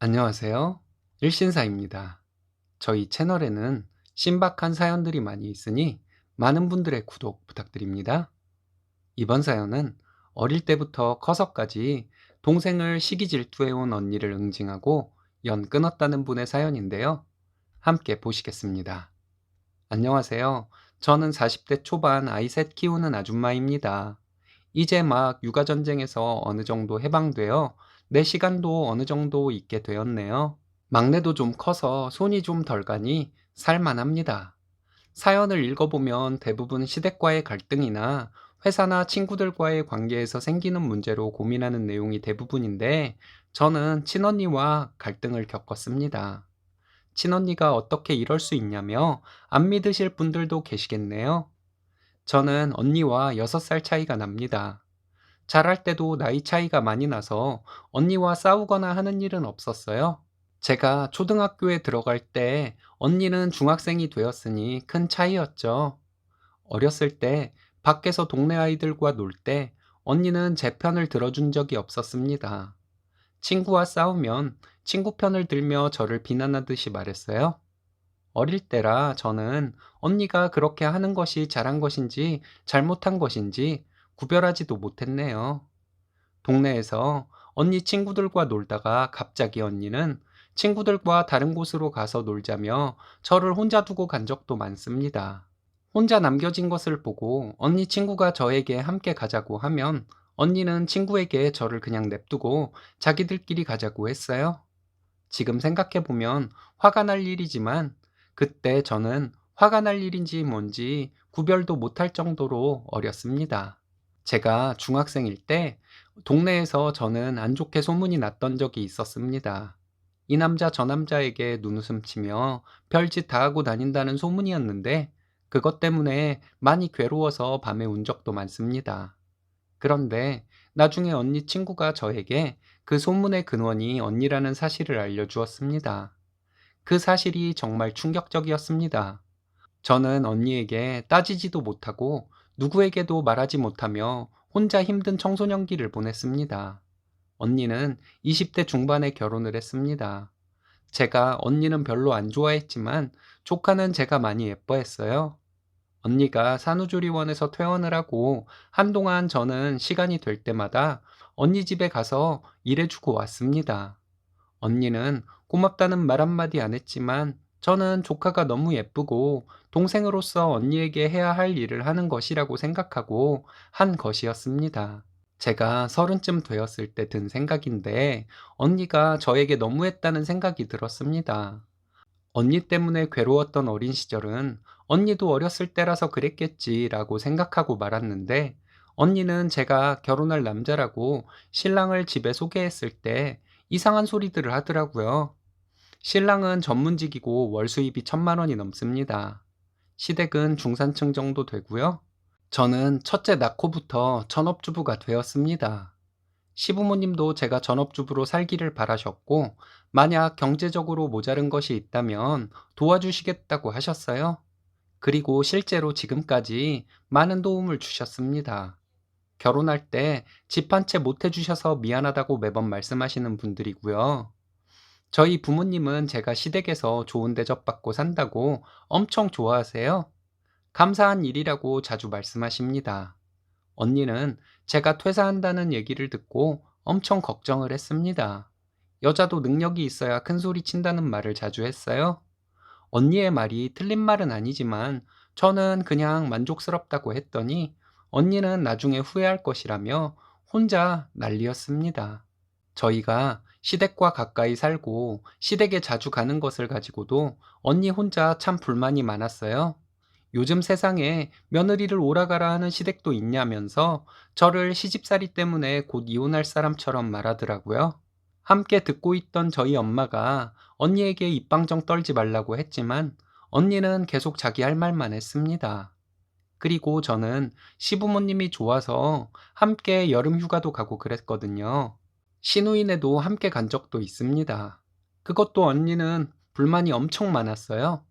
안녕하세요. 일신사입니다. 저희 채널에는 신박한 사연들이 많이 있으니 많은 분들의 구독 부탁드립니다. 이번 사연은 어릴 때부터 커서까지 동생을 시기 질투해온 언니를 응징하고 연 끊었다는 분의 사연인데요. 함께 보시겠습니다. 안녕하세요. 저는 40대 초반 아이 셋 키우는 아줌마입니다. 이제 막 육아전쟁에서 어느 정도 해방되어 내 시간도 어느 정도 있게 되었네요. 막내도 좀 커서 손이 좀 덜 가니 살만합니다. 사연을 읽어보면 대부분 시댁과의 갈등이나 회사나 친구들과의 관계에서 생기는 문제로 고민하는 내용이 대부분인데 저는 친언니와 갈등을 겪었습니다. 친언니가 어떻게 이럴 수 있냐며 안 믿으실 분들도 계시겠네요. 저는 언니와 6살 차이가 납니다. 자랄 때도 나이 차이가 많이 나서 언니와 싸우거나 하는 일은 없었어요. 제가 초등학교에 들어갈 때 언니는 중학생이 되었으니 큰 차이였죠. 어렸을 때 밖에서 동네 아이들과 놀 때 언니는 제 편을 들어준 적이 없었습니다. 친구와 싸우면 친구 편을 들며 저를 비난하듯이 말했어요. 어릴 때라 저는 언니가 그렇게 하는 것이 잘한 것인지 잘못한 것인지 구별하지도 못했네요. 동네에서 언니 친구들과 놀다가 갑자기 언니는 친구들과 다른 곳으로 가서 놀자며 저를 혼자 두고 간 적도 많습니다. 혼자 남겨진 것을 보고 언니 친구가 저에게 함께 가자고 하면 언니는 친구에게 저를 그냥 냅두고 자기들끼리 가자고 했어요. 지금 생각해보면 화가 날 일이지만 그때 저는 화가 날 일인지 뭔지 구별도 못할 정도로 어렸습니다. 제가 중학생일 때 동네에서 저는 안 좋게 소문이 났던 적이 있었습니다. 이 남자 저 남자에게 눈웃음 치며 별짓 다 하고 다닌다는 소문이었는데 그것 때문에 많이 괴로워서 밤에 운 적도 많습니다. 그런데 나중에 언니 친구가 저에게 그 소문의 근원이 언니라는 사실을 알려주었습니다. 그 사실이 정말 충격적이었습니다. 저는 언니에게 따지지도 못하고 누구에게도 말하지 못하며 혼자 힘든 청소년기를 보냈습니다. 언니는 20대 중반에 결혼을 했습니다. 제가 언니는 별로 안 좋아했지만 조카는 제가 많이 예뻐했어요. 언니가 산후조리원에서 퇴원을 하고 한동안 저는 시간이 될 때마다 언니 집에 가서 일해주고 왔습니다. 언니는 고맙다는 말 한마디 안 했지만 저는 조카가 너무 예쁘고 동생으로서 언니에게 해야 할 일을 하는 것이라고 생각하고 한 것이었습니다. 제가 30쯤 되었을 때 든 생각인데 언니가 저에게 너무했다는 생각이 들었습니다. 언니 때문에 괴로웠던 어린 시절은 언니도 어렸을 때라서 그랬겠지라고 생각하고 말았는데 언니는 제가 결혼할 남자라고 신랑을 집에 소개했을 때 이상한 소리들을 하더라고요. 신랑은 전문직이고 월 수입이 1,000만 원이 넘습니다. 시댁은 중산층 정도 되고요. 저는 첫째 낳고부터 전업주부가 되었습니다. 시부모님도 제가 전업주부로 살기를 바라셨고, 만약 경제적으로 모자른 것이 있다면 도와주시겠다고 하셨어요. 그리고 실제로 지금까지 많은 도움을 주셨습니다. 결혼할 때 집 한 채 못 해주셔서 미안하다고 매번 말씀하시는 분들이고요. 저희 부모님은 제가 시댁에서 좋은 대접받고 산다고 엄청 좋아하세요. 감사한 일이라고 자주 말씀하십니다. 언니는 제가 퇴사한다는 얘기를 듣고 엄청 걱정을 했습니다. 여자도 능력이 있어야 큰 소리 친다는 말을 자주 했어요. 언니의 말이 틀린 말은 아니지만 저는 그냥 만족스럽다고 했더니 언니는 나중에 후회할 것이라며 혼자 난리였습니다. 저희가 시댁과 가까이 살고 시댁에 자주 가는 것을 가지고도 언니 혼자 참 불만이 많았어요. 요즘 세상에 며느리를 오라가라 하는 시댁도 있냐면서 저를 시집살이 때문에 곧 이혼할 사람처럼 말하더라고요. 함께 듣고 있던 저희 엄마가 언니에게 입방정 떨지 말라고 했지만 언니는 계속 자기 할 말만 했습니다. 그리고 저는 시부모님이 좋아서 함께 여름 휴가도 가고 그랬거든요. 시누이네도 함께 간 적도 있습니다. 그것도 언니는 불만이 엄청 많았어요.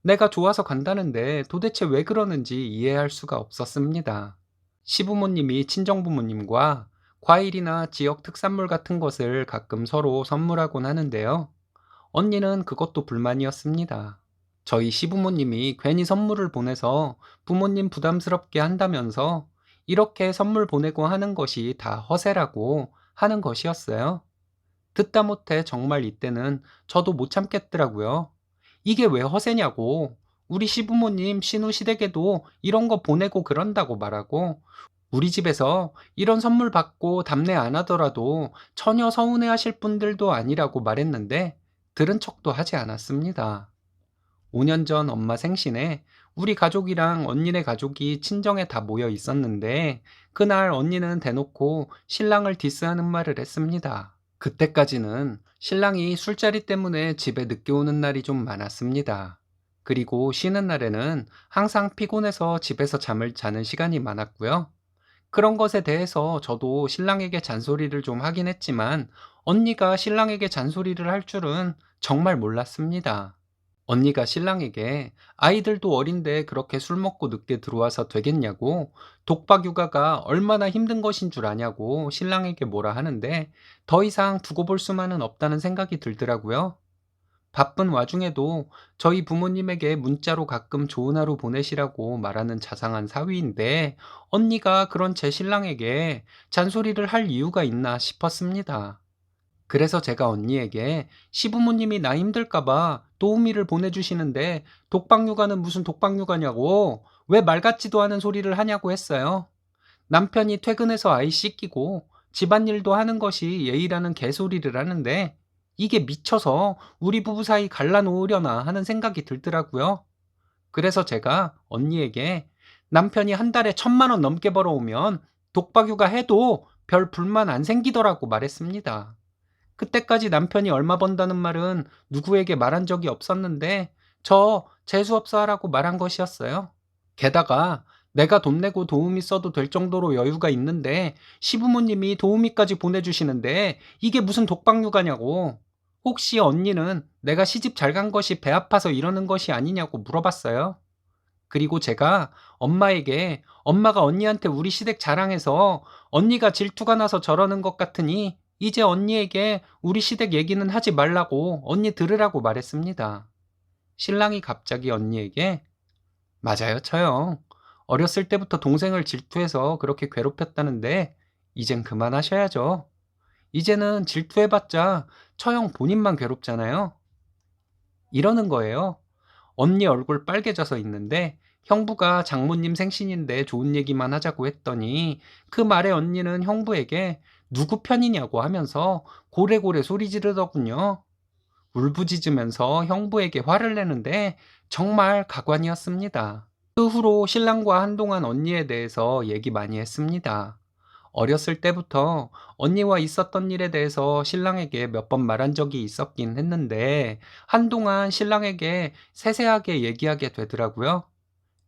내가 좋아서 간다는데 도대체 왜 그러는지 이해할 수가 없었습니다. 시부모님이 친정부모님과 과일이나 지역 특산물 같은 것을 가끔 서로 선물하곤 하는데요. 언니는 그것도 불만이었습니다. 저희 시부모님이 괜히 선물을 보내서 부모님 부담스럽게 한다면서 이렇게 선물 보내고 하는 것이 다 허세라고 하는 것이었어요. 듣다 못해 정말 이때는 저도 못 참겠더라고요. 이게 왜 허세냐고. 우리 시부모님 신우 시댁에도 이런 거 보내고 그런다고 말하고, 우리 집에서 이런 선물 받고 답례 안 하더라도 전혀 서운해 하실 분들도 아니라고 말했는데 들은 척도 하지 않았습니다. 5년 전 엄마 생신에 우리 가족이랑 언니네 가족이 친정에 다 모여 있었는데 그날 언니는 대놓고 신랑을 디스하는 말을 했습니다. 그때까지는 신랑이 술자리 때문에 집에 늦게 오는 날이 좀 많았습니다. 그리고 쉬는 날에는 항상 피곤해서 집에서 잠을 자는 시간이 많았고요. 그런 것에 대해서 저도 신랑에게 잔소리를 좀 하긴 했지만 언니가 신랑에게 잔소리를 할 줄은 정말 몰랐습니다. 언니가 신랑에게 아이들도 어린데 그렇게 술 먹고 늦게 들어와서 되겠냐고, 독박 육아가 얼마나 힘든 것인 줄 아냐고 신랑에게 뭐라 하는데 더 이상 두고 볼 수만은 없다는 생각이 들더라고요. 바쁜 와중에도 저희 부모님에게 문자로 가끔 좋은 하루 보내시라고 말하는 자상한 사위인데 언니가 그런 제 신랑에게 잔소리를 할 이유가 있나 싶었습니다. 그래서 제가 언니에게 시부모님이 나 힘들까봐 도우미를 보내주시는데 독박육아는 무슨 독박육아냐고, 왜 말 같지도 않은 소리를 하냐고 했어요. 남편이 퇴근해서 아이 씻기고 집안일도 하는 것이 예의라는 개소리를 하는데 이게 미쳐서 우리 부부 사이 갈라놓으려나 하는 생각이 들더라고요. 그래서 제가 언니에게 남편이 한 달에 1,000만 원 넘게 벌어오면 독박육아 해도 별 불만 안 생기더라고 말했습니다. 그때까지 남편이 얼마 번다는 말은 누구에게 말한 적이 없었는데 저 재수없어 하라고 말한 것이었어요. 게다가 내가 돈 내고 도우미 써도 될 정도로 여유가 있는데 시부모님이 도우미까지 보내주시는데 이게 무슨 독박육아냐고. 혹시 언니는 내가 시집 잘 간 것이 배 아파서 이러는 것이 아니냐고 물어봤어요. 그리고 제가 엄마에게 엄마가 언니한테 우리 시댁 자랑해서 언니가 질투가 나서 저러는 것 같으니 이제 언니에게 우리 시댁 얘기는 하지 말라고 언니 들으라고 말했습니다. 신랑이 갑자기 언니에게 맞아요, 처형. 어렸을 때부터 동생을 질투해서 그렇게 괴롭혔다는데 이젠 그만하셔야죠. 이제는 질투해봤자 처형 본인만 괴롭잖아요. 이러는 거예요. 언니 얼굴 빨개져서 있는데 형부가 장모님 생신인데 좋은 얘기만 하자고 했더니 그 말에 언니는 형부에게 누구 편이냐고 하면서 고래고래 소리 지르더군요. 울부짖으면서 형부에게 화를 내는데 정말 가관이었습니다. 그 후로 신랑과 한동안 언니에 대해서 얘기 많이 했습니다. 어렸을 때부터 언니와 있었던 일에 대해서 신랑에게 몇 번 말한 적이 있었긴 했는데 한동안 신랑에게 세세하게 얘기하게 되더라고요.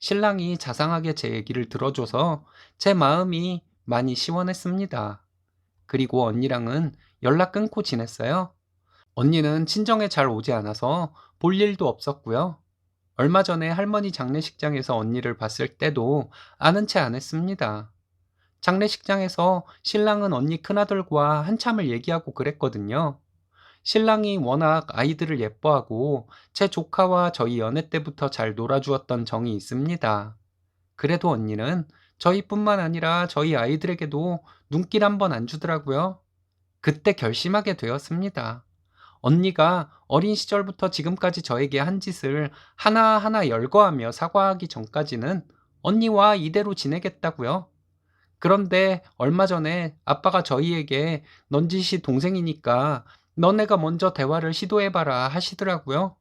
신랑이 자상하게 제 얘기를 들어줘서 제 마음이 많이 시원했습니다. 그리고 언니랑은 연락 끊고 지냈어요. 언니는 친정에 잘 오지 않아서 볼 일도 없었고요. 얼마 전에 할머니 장례식장에서 언니를 봤을 때도 아는 채 안 했습니다. 장례식장에서 신랑은 언니 큰아들과 한참을 얘기하고 그랬거든요. 신랑이 워낙 아이들을 예뻐하고 제 조카와 저희 연애 때부터 잘 놀아주었던 정이 있습니다. 그래도 언니는 저희뿐만 아니라 저희 아이들에게도 눈길 한 번 안 주더라고요. 그때 결심하게 되었습니다. 언니가 어린 시절부터 지금까지 저에게 한 짓을 하나하나 열거하며 사과하기 전까지는 언니와 이대로 지내겠다고요. 그런데 얼마 전에 아빠가 저희에게 넌지시 동생이니까 너네가 먼저 대화를 시도해봐라 하시더라고요.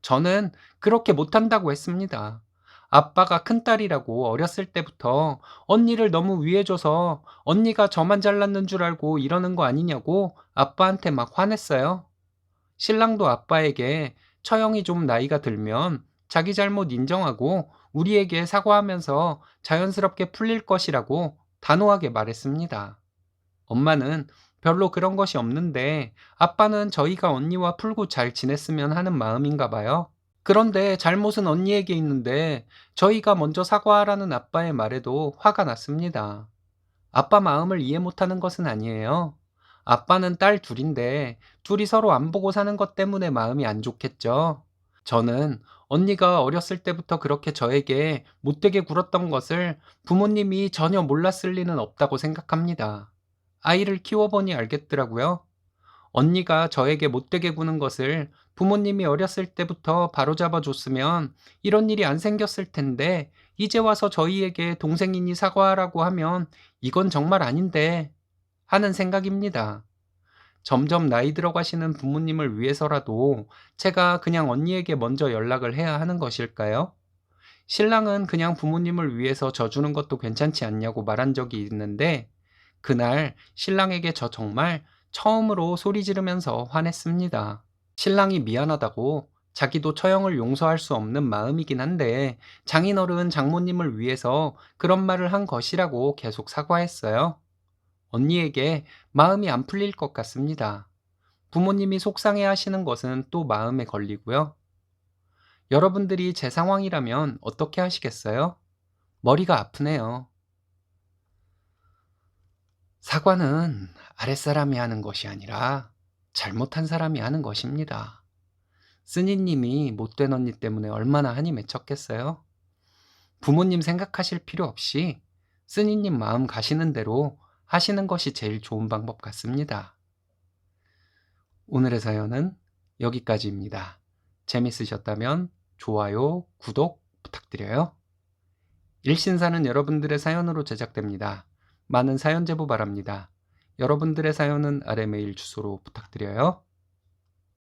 저는 그렇게 못한다고 했습니다. 아빠가 큰딸이라고 어렸을 때부터 언니를 너무 위해줘서 언니가 저만 잘났는 줄 알고 이러는 거 아니냐고 아빠한테 막 화냈어요. 신랑도 아빠에게 처형이 좀 나이가 들면 자기 잘못 인정하고 우리에게 사과하면서 자연스럽게 풀릴 것이라고 단호하게 말했습니다. 엄마는 별로 그런 것이 없는데 아빠는 저희가 언니와 풀고 잘 지냈으면 하는 마음인가 봐요. 그런데 잘못은 언니에게 있는데 저희가 먼저 사과하라는 아빠의 말에도 화가 났습니다. 아빠 마음을 이해 못하는 것은 아니에요. 아빠는 딸 둘인데 둘이 서로 안 보고 사는 것 때문에 마음이 안 좋겠죠. 저는 언니가 어렸을 때부터 그렇게 저에게 못되게 굴었던 것을 부모님이 전혀 몰랐을 리는 없다고 생각합니다. 아이를 키워보니 알겠더라고요. 언니가 저에게 못되게 구는 것을 부모님이 어렸을 때부터 바로잡아 줬으면 이런 일이 안 생겼을 텐데, 이제 와서 저희에게 동생이니 사과하라고 하면 이건 정말 아닌데 하는 생각입니다. 점점 나이 들어가시는 부모님을 위해서라도 제가 그냥 언니에게 먼저 연락을 해야 하는 것일까요? 신랑은 그냥 부모님을 위해서 져주는 것도 괜찮지 않냐고 말한 적이 있는데, 그날 신랑에게 저 정말 처음으로 소리 지르면서 화냈습니다. 신랑이 미안하다고, 자기도 처형을 용서할 수 없는 마음이긴 한데 장인어른 장모님을 위해서 그런 말을 한 것이라고 계속 사과했어요. 언니에게 마음이 안 풀릴 것 같습니다. 부모님이 속상해 하시는 것은 또 마음에 걸리고요. 여러분들이 제 상황이라면 어떻게 하시겠어요? 머리가 아프네요. 사과는 아랫사람이 하는 것이 아니라 잘못한 사람이 하는 것입니다. 쓰니님이 못된 언니 때문에 얼마나 한이 맺혔겠어요? 부모님 생각하실 필요 없이 쓰니님 마음 가시는 대로 하시는 것이 제일 좋은 방법 같습니다. 오늘의 사연은 여기까지입니다. 재밌으셨다면 좋아요, 구독 부탁드려요. 일신사는 여러분들의 사연으로 제작됩니다. 많은 사연 제보 바랍니다. 여러분들의 사연은 아래 메일 주소로 부탁드려요.